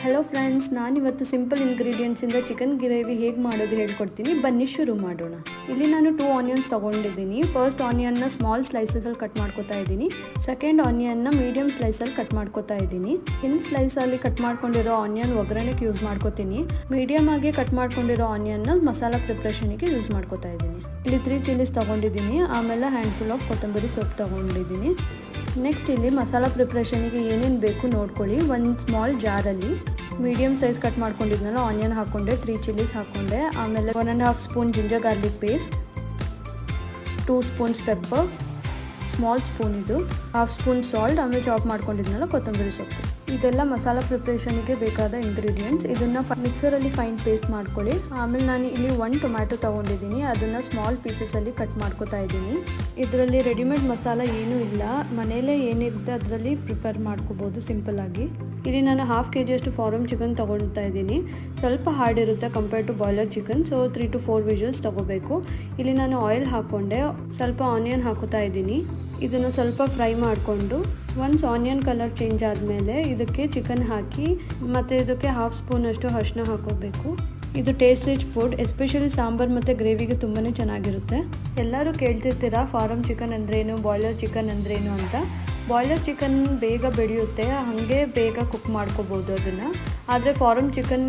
Hello friends, ನಾನಿವತ್ತು simple ಇಂಗ್ರೀಡಿಯೆಂಟ್ಸಿಂದ chicken gravy ಹೇಗೆ ಮಾಡೋದು ಹೇಳ್ಕೊಡ್ತೀನಿ. ಬನ್ನಿ ಶುರು ಮಾಡೋಣ. ಇಲ್ಲಿ ನಾನು 2 ಆನಿಯನ್ಸ್ ತೊಗೊಂಡಿದ್ದೀನಿ. ಫಸ್ಟ್ ಆನಿಯನ್ನ ಸ್ಮಾಲ್ ಸ್ಲೈಸಸಲ್ಲಿ ಕಟ್ ಮಾಡ್ಕೊತಾ ಇದ್ದೀನಿ. ಸೆಕೆಂಡ್ ಆನಿಯನ್ನ ಮೀಡಿಯಮ್ ಸ್ಲೈಸಲ್ಲಿ ಕಟ್ ಮಾಡ್ಕೊತಾ ಇದ್ದೀನಿ. ಸ್ಲೈಸಲ್ಲಿ ಕಟ್ ಮಾಡ್ಕೊಂಡಿರೋ ಆನಿಯನ್ ಒಗ್ಗರಣೆಗೆ ಯೂಸ್ ಮಾಡ್ಕೊತೀನಿ. ಮೀಡಿಯಮ್ ಆಗಿ ಕಟ್ ಮಾಡ್ಕೊಂಡಿರೋ ಆನಿಯನ್ನ ಮಸಾಲ ಪ್ರಿಪ್ರೇಷನ್ಗೆ ಯೂಸ್ ಮಾಡ್ಕೊತಾ ಇದ್ದೀನಿ. ಇಲ್ಲಿ 3 ಚಿಲ್ಲೀಸ್ ತೊಗೊಂಡಿದ್ದೀನಿ. ಆಮೇಲೆ ಹ್ಯಾಂಡ್ಫುಲ್ ಆಫ್ ಕೊತ್ತಂಬರಿ ಸೊಪ್ಪು ತೊಗೊಂಡಿದ್ದೀನಿ. ನೆಕ್ಸ್ಟ್ ಇಲ್ಲಿ ಮಸಾಲ ಪ್ರಿಪ್ರೇಷನಿಗೆ ಏನೇನು ಬೇಕು ನೋಡ್ಕೊಳ್ಳಿ. ಒಂದು ಸ್ಮಾಲ್ ಜಾರಲ್ಲಿ ಮೀಡಿಯಮ್ ಸೈಜ್ ಕಟ್ ಮಾಡ್ಕೊಂಡಿದ್ನಲ್ಲ ಆನಿಯನ್ ಹಾಕ್ಕೊಂಡೆ, 3 ಚಿಲ್ಲೀಸ್ ಹಾಕ್ಕೊಂಡೆ. ಆಮೇಲೆ 1.5 spoon ginger garlic paste, 2 spoons pepper, small spoon ಇದು, 1/2 ಸ್ಪೂನ್ ಸಾಲ್ಟ್, ಆಮೇಲೆ ಚಾಪ್ ಮಾಡ್ಕೊಂಡಿದ್ನಲ್ಲ ಕೊತ್ತಂಬರಿ ಸೊಪ್ಪು. ಇದೆಲ್ಲ ಮಸಾಲ ಪ್ರಿಪ್ರೇಷನಿಗೆ ಬೇಕಾದ ಇಂಗ್ರೀಡಿಯೆಂಟ್ಸ್. ಇದನ್ನು ಮಿಕ್ಸರಲ್ಲಿ ಫೈನ್ ಪೇಸ್ಟ್ ಮಾಡ್ಕೊಳ್ಳಿ. ಆಮೇಲೆ ನಾನು ಇಲ್ಲಿ 1 ಟೊಮ್ಯಾಟೊ ತೊಗೊಂಡಿದ್ದೀನಿ. ಅದನ್ನು ಸ್ಮಾಲ್ ಪೀಸಸಲ್ಲಿ ಕಟ್ ಮಾಡ್ಕೊತಾ ಇದ್ದೀನಿ. ಇದರಲ್ಲಿ ರೆಡಿಮೇಡ್ ಮಸಾಲ ಏನೂ ಇಲ್ಲ, ಮನೆಯಲ್ಲೇ ಏನಿರುತ್ತೆ ಅದರಲ್ಲಿ ಪ್ರಿಪೇರ್ ಮಾಡ್ಕೋಬೋದು ಸಿಂಪಲ್ಲಾಗಿ. ಇಲ್ಲಿ ನಾನು 1/2 kg ಫಾರಮ್ ಚಿಕನ್ ತೊಗೊಳ್ತಾ ಇದ್ದೀನಿ. ಸ್ವಲ್ಪ ಹಾರ್ಡ್ ಇರುತ್ತೆ compare to boiler chicken, so 3 to 4 whistles ತೊಗೋಬೇಕು. ಇಲ್ಲಿ ನಾನು ಆಯಿಲ್ ಹಾಕ್ಕೊಂಡೆ, ಸ್ವಲ್ಪ ಆನಿಯನ್ ಹಾಕೋತಾ ಇದ್ದೀನಿ. ಇದನ್ನು ಸ್ವಲ್ಪ ಫ್ರೈ ಮಾಡಿಕೊಂಡು ಒನ್ಸ್ ಆನಿಯನ್ ಕಲರ್ ಚೇಂಜ್ ಆದಮೇಲೆ ಇದಕ್ಕೆ ಚಿಕನ್ ಹಾಕಿ ಮತ್ತು ಇದಕ್ಕೆ 1/2 ಸ್ಪೂನಷ್ಟು ಅರಿಶಿನ ಹಾಕೋಬೇಕು. ಇದು taste rich food, especially sambar ಮತ್ತು ಗ್ರೇವಿಗೆ ತುಂಬಾ ಚೆನ್ನಾಗಿರುತ್ತೆ. ಎಲ್ಲರೂ ಕೇಳ್ತಿರ್ತೀರಾ ಫಾರಮ್ ಚಿಕನ್ ಅಂದ್ರೇನು, ಬಾಯ್ಲರ್ ಚಿಕನ್ ಅಂದ್ರೇನು ಅಂತ. ಬಾಯ್ಲರ್ ಚಿಕನ್ ಬೇಗ ಬೆಳೆಯುತ್ತೆ, ಹಾಗೆ ಬೇಗ ಕುಕ್ ಮಾಡ್ಕೋಬೋದು ಅದನ್ನು. ಆದರೆ ಫಾರಮ್ ಚಿಕನ್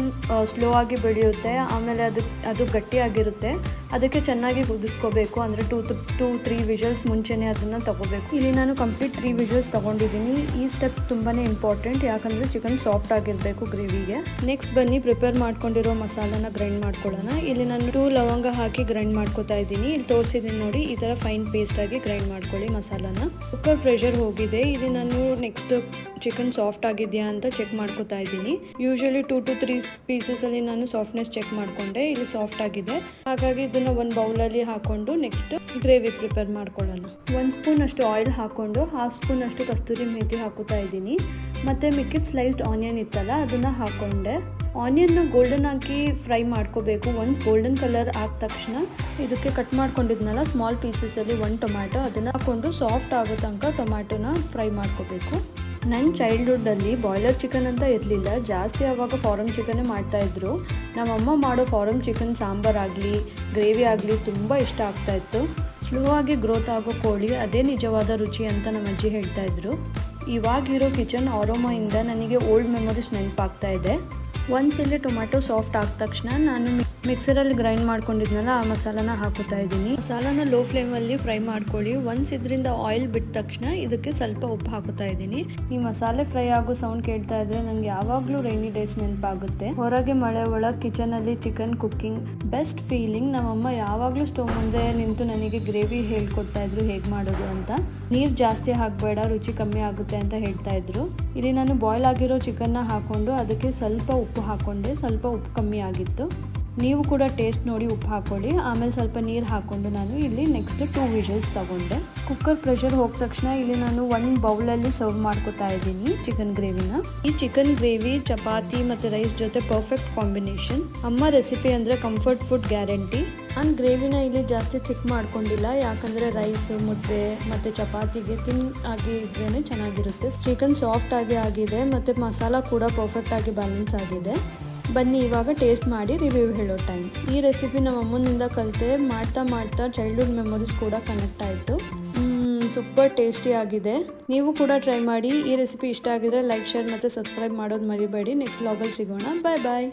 ಸ್ಲೋ ಆಗಿ ಬೆಳೆಯುತ್ತೆ, ಆಮೇಲೆ ಅದು ಗಟ್ಟಿಯಾಗಿರುತ್ತೆ. ಅದಕ್ಕೆ ಚೆನ್ನಾಗಿ ಕುದಿಸ್ಕೋಬೇಕು, ಅಂದರೆ 2-3 ವಿಷಲ್ಸ್ ಮುಂಚೆನೇ ಅದನ್ನು ತೊಗೋಬೇಕು. ಇಲ್ಲಿ ನಾನು ಕಂಪ್ಲೀಟ್ 3 ವಿಷಲ್ಸ್ ತೊಗೊಂಡಿದ್ದೀನಿ. ಈ ಸ್ಟೆಪ್ ತುಂಬಾ ಇಂಪಾರ್ಟೆಂಟ್, ಯಾಕಂದರೆ ಚಿಕನ್ ಸಾಫ್ಟ್ ಆಗಿರಬೇಕು ಗ್ರೇವಿಗೆ. ನೆಕ್ಸ್ಟ್ ಬನ್ನಿ ಪ್ರಿಪೇರ್ ಮಾಡ್ಕೊಂಡಿರೋ ಮಸಾಲಾನ ಗ್ರೈಂಡ್ ಮಾಡ್ಕೊಳ್ಳೋಣ. ಇಲ್ಲಿ ನಾನು 2 ಲವಂಗ ಹಾಕಿ ಗ್ರೈಂಡ್ ಮಾಡ್ಕೊತಾ ಇದ್ದೀನಿ. ಇಲ್ಲಿ ತೋರಿಸಿದ್ದೀನಿ ನೋಡಿ, ಈ ಥರ ಫೈನ್ ಪೇಸ್ಟಾಗಿ ಗ್ರೈಂಡ್ ಮಾಡ್ಕೊಳ್ಳಿ ಮಸಾಲಾನ. ಕುಕ್ಕರ್ ಪ್ರೆಷರ್ ಹೋಗಿದೆ. ಇಲ್ಲಿ ನಾನು ನೆಕ್ಸ್ಟ್ ಚಿಕನ್ ಸಾಫ್ಟ್ ಆಗಿದೆಯಾ ಅಂತ ಚೆಕ್ ಮಾಡ್ಕೊತಾ ಇದ್ದೀನಿ. ಯೂಶಲಿ 2 to 3 ಪೀಸಸಲ್ಲಿ ನಾನು ಸಾಫ್ಟ್ನೆಸ್ ಚೆಕ್ ಮಾಡಿಕೊಂಡೆ. ಇಲ್ಲಿ ಸಾಫ್ಟ್ ಆಗಿದೆ, ಹಾಗಾಗಿ ಇದನ್ನು ಒಂದು ಬೌಲಲ್ಲಿ ಹಾಕ್ಕೊಂಡು ನೆಕ್ಸ್ಟ್ ಗ್ರೇವಿ ಪ್ರಿಪೇರ್ ಮಾಡ್ಕೊಳ್ಳೋಣ. 1 ಸ್ಪೂನ್ ಅಷ್ಟು ಆಯಿಲ್ ಹಾಕ್ಕೊಂಡು 1/2 ಸ್ಪೂನ್ ಅಷ್ಟು ಕಸ್ತೂರಿ ಮೇಥಿ ಹಾಕೋತಾ ಇದ್ದೀನಿ. ಮತ್ತು ಮಿಕ್ಕಿದ ಸ್ಲೈಸ್ಡ್ ಆನಿಯನ್ ಇತ್ತಲ್ಲ ಅದನ್ನು ಹಾಕ್ಕೊಂಡೆ. ಆನಿಯನ್ನ ಗೋಲ್ಡನ್ ಆಗಿ ಫ್ರೈ ಮಾಡ್ಕೋಬೇಕು. ಒನ್ಸ್ ಗೋಲ್ಡನ್ ಕಲರ್ ಆದ ತಕ್ಷಣ ಇದಕ್ಕೆ ಕಟ್ ಮಾಡ್ಕೊಂಡಿದ್ನಲ್ಲ ಸ್ಮಾಲ್ ಪೀಸಸಲ್ಲಿ 1 ಟೊಮ್ಯಾಟೊ ಅದನ್ನು ಹಾಕ್ಕೊಂಡು ಸಾಫ್ಟ್ ಆಗೋ ತನಕ ಟೊಮ್ಯಾಟೊನ ಫ್ರೈ ಮಾಡ್ಕೋಬೇಕು. ನನ್ನ ಚೈಲ್ಡ್ಹುಡ್ಡಲ್ಲಿ ಬಾಯ್ಲರ್ ಚಿಕನ್ ಅಂತ ಇರಲಿಲ್ಲ, ಜಾಸ್ತಿ ಆವಾಗ ಫಾರಮ್ ಚಿಕನ್ನೇ ಮಾಡ್ತಾಯಿದ್ರು. ನಮ್ಮಮ್ಮ ಮಾಡೋ ಫಾರಮ್ ಚಿಕನ್ ಸಾಂಬಾರಾಗಲಿ ಗ್ರೇವಿ ಆಗಲಿ ತುಂಬ ಇಷ್ಟ ಆಗ್ತಾಯಿತ್ತು. ಸ್ಲೋ ಆಗಿ ಗ್ರೋತ್ ಆಗೋ ಕೋಳಿ ಅದೇ ನಿಜವಾದ ರುಚಿ ಅಂತ ನಮ್ಮ ಅಜ್ಜಿ ಹೇಳ್ತಾಯಿದ್ರು. ಇವಾಗಿರೋ ಕಿಚನ್ ಆರೋಮಾಯಿಂದ ನನಗೆ ಓಲ್ಡ್ ಮೆಮೊರೀಸ್ ನೆನಪಾಗ್ತಾ ಇದೆ. ಒಂದ್ಸಲಿ ಟೊಮ್ಯಾಟೊ ಸಾಫ್ಟ್ ಆದ ತಕ್ಷಣ ನಾನು ಮಿಕ್ಸರಲ್ಲಿ ಗ್ರೈಂಡ್ ಮಾಡ್ಕೊಂಡಿದ್ನಲ್ಲ ಆ ಮಸಾಲಾನ ಹಾಕೋತಾ ಇದ್ದೀನಿ. ಮಸಾಲಾನ ಲೋ ಫ್ಲೇಮಲ್ಲಿ ಫ್ರೈ ಮಾಡ್ಕೊಳ್ಳಿ. ಒನ್ಸ್ ಇದರಿಂದ ಆಯಿಲ್ ಬಿಟ್ಟ ತಕ್ಷಣ ಇದಕ್ಕೆ ಸ್ವಲ್ಪ ಉಪ್ಪು ಹಾಕೋತಾ ಇದ್ದೀನಿ. ಈ ಮಸಾಲೆ ಫ್ರೈ ಆಗೋ ಸೌಂಡ್ ಕೇಳ್ತಾ ಇದ್ರೆ ನಂಗೆ ಯಾವಾಗಲೂ ರೈನಿ ಡೇಸ್ ನೆನಪಾಗುತ್ತೆ. ಹೊರಗೆ ಮಳೆ ಒಳಗೆ ಕಿಚನಲ್ಲಿ ಚಿಕನ್ ಕುಕ್ಕಿಂಗ್ ಬೆಸ್ಟ್ ಫೀಲಿಂಗ್. ನಮ್ಮಮ್ಮ ಯಾವಾಗಲೂ ಸ್ಟವ್ ಮುಂದೆ ನಿಂತು ನನಗೆ ಗ್ರೇವಿ ಹೇಳ್ಕೊಡ್ತಾ ಇದ್ರು ಹೇಗೆ ಮಾಡೋದು ಅಂತ. ನೀರು ಜಾಸ್ತಿ ಹಾಕಬೇಡ, ರುಚಿ ಕಮ್ಮಿ ಆಗುತ್ತೆ ಅಂತ ಹೇಳ್ತಾ ಇದ್ರು. ಇಲ್ಲಿ ನಾನು ಬಾಯ್ಲ್ ಆಗಿರೋ ಚಿಕನ್ನ ಹಾಕೊಂಡು ಅದಕ್ಕೆ ಸ್ವಲ್ಪ ಉಪ್ಪು ಹಾಕೊಂಡೆ. ಸ್ವಲ್ಪ ಉಪ್ಪು ಕಮ್ಮಿ ಆಗಿತ್ತು. ನೀವು ಕೂಡ ಟೇಸ್ಟ್ ನೋಡಿ ಉಪ್ಪು ಹಾಕೊಳ್ಳಿ. ಆಮೇಲೆ ಸ್ವಲ್ಪ ನೀರು ಹಾಕ್ಕೊಂಡು ನಾನು ಇಲ್ಲಿ ನೆಕ್ಸ್ಟ್ 2 ವಿಷಲ್ಸ್ ತಗೊಂಡೆ. ಕುಕ್ಕರ್ ಪ್ರೆಷರ್ ಹೋದ ತಕ್ಷಣ ಇಲ್ಲಿ ನಾನು 1 ಬೌಲಲ್ಲಿ ಸರ್ವ್ ಮಾಡ್ಕೊತಾ ಇದ್ದೀನಿ ಚಿಕನ್ ಗ್ರೇವಿನ. ಈ ಚಿಕನ್ ಗ್ರೇವಿ ಚಪಾತಿ ಮತ್ತು ರೈಸ್ ಜೊತೆ ಪರ್ಫೆಕ್ಟ್ ಕಾಂಬಿನೇಷನ್. ಅಮ್ಮ ರೆಸಿಪಿ ಅಂದರೆ ಕಂಫರ್ಟ್ ಫುಡ್ ಗ್ಯಾರಂಟಿ. ನಾನು ಗ್ರೇವಿನ ಇಲ್ಲಿ ಜಾಸ್ತಿ ಥಿಕ್ ಮಾಡ್ಕೊಂಡಿಲ್ಲ, ಯಾಕಂದರೆ ರೈಸ್ ಮುದ್ದೆ ಮತ್ತು ಚಪಾತಿಗೆ ಥಿನ್ ಆಗಿ ಇದ್ರೇ ಚೆನ್ನಾಗಿರುತ್ತೆ. ಚಿಕನ್ ಸಾಫ್ಟ್ ಆಗಿದೆ ಮತ್ತು ಮಸಾಲ ಕೂಡ ಪರ್ಫೆಕ್ಟ್ ಆಗಿ ಬ್ಯಾಲೆನ್ಸ್ ಆಗಿದೆ. ಬನ್ನಿ ಇವಾಗ ಟೇಸ್ಟ್ ಮಾಡಿ ರಿವ್ಯೂ ಹೇಳೋ ಟೈಮ್. ಈ ರೆಸಿಪಿ ನಮ್ಮ ಅಮ್ಮನಿಂದ ಕಲಿತೆ. ಮಾಡ್ತಾ ಚೈಲ್ಡ್ಹುಡ್ ಮೆಮೊರೀಸ್ ಕೂಡ ಕನೆಕ್ಟ್ ಆಯಿತು. ಸೂಪರ್ ಟೇಸ್ಟಿ ಆಗಿದೆ. ನೀವು ಕೂಡ ಟ್ರೈ ಮಾಡಿ. ಈ ರೆಸಿಪಿ ಇಷ್ಟ ಆಗಿದ್ರೆ ಲೈಕ್, ಶೇರ್ ಮತ್ತು ಸಬ್ಸ್ಕ್ರೈಬ್ ಮಾಡೋದು ಮರಿಬೇಡಿ. ನೆಕ್ಸ್ಟ್ ವ್ಲಾಗಲ್ಲಿ ಸಿಗೋಣ. ಬಾಯ್.